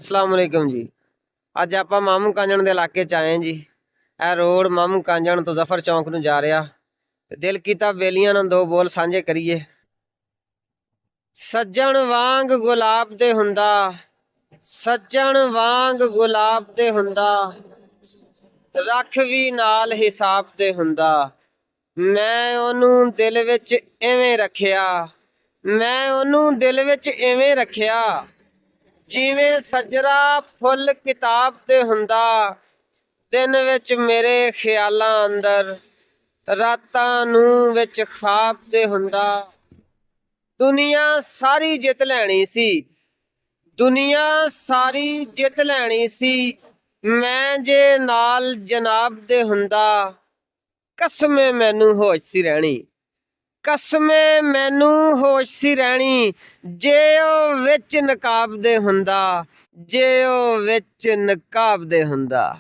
अस्सलाम वालेकुम जी। ਅੱਜ ਆਪਾਂ ਮਾਮੂ ਕਾਂਜਣ ਦੇ ਇਲਾਕੇ ਚ ਆਏ ਜੀ। ਇਹ ਰੋਡ ਮਾਮੂ ਕਾਂਜਣ ਤੋਂ ਜ਼ਫਰ ਚੌਂਕ ਨੂੰ ਜਾ ਰਿਹਾ ਤੇ ਦਿਲ ਕੀਤਾ ਬੇਲੀਆਂ ਨਾਲ ਦੋ ਬੋਲ ਸਾਂਝੇ ਕਰੀਏ। ਸੱਜਣ ਵਾਂਗ ਗੁਲਾਬ ਦੇ ਹੁੰਦਾ, ਸੱਜਣ ਵਾਂਗ ਗੁਲਾਬ ਦੇ ਹੁੰਦਾ, ਰੱਖ ਵੀ ਨਾਲ ਹਿਸਾਬ ਦੇ ਹੁੰਦਾ। ਮੈਂ ਉਹਨੂੰ ਦਿਲ ਵਿੱਚ ਐਵੇਂ ਰੱਖਿਆ, ਮੈਂ ਉਹਨੂੰ ਦਿਲ ਵਿੱਚ ਐਵੇਂ ਰੱਖਿਆ, ਜਿਵੇਂ ਸੱਜਰਾ ਫੁੱਲ ਕਿਤਾਬ ਤੇ ਹੁੰਦਾ। ਦਿਨ ਵਿੱਚ ਮੇਰੇ ਖਿਆਲਾਂ ਅੰਦਰ, ਰਾਤਾਂ ਨੂੰ ਵਿੱਚ ਖਾਬ ਤੇ ਹੁੰਦਾ। ਦੁਨੀਆ ਸਾਰੀ ਜਿੱਤ ਲੈਣੀ ਸੀ, ਦੁਨੀਆ ਸਾਰੀ ਜਿੱਤ ਲੈਣੀ ਸੀ, ਮੈਂ ਜੇ ਨਾਲ ਜਨਾਬ ਦੇ ਹੁੰਦਾ। ਕਸਮੇ ਮੈਨੂੰ ਹੋਸ਼ ਸੀ ਰਹਿਣੀ, ਕਸਮੇ ਮੈਨੂੰ ਹੋਸ਼ ਸੀ ਰਹਿਣੀ, ਜੇ ਉਹ ਵਿੱਚ ਨਕਾਬ ਦੇ ਹੁੰਦਾ, ਜੇ ਉਹ ਵਿੱਚ ਨਕਾਬ ਦੇ ਹੁੰਦਾ।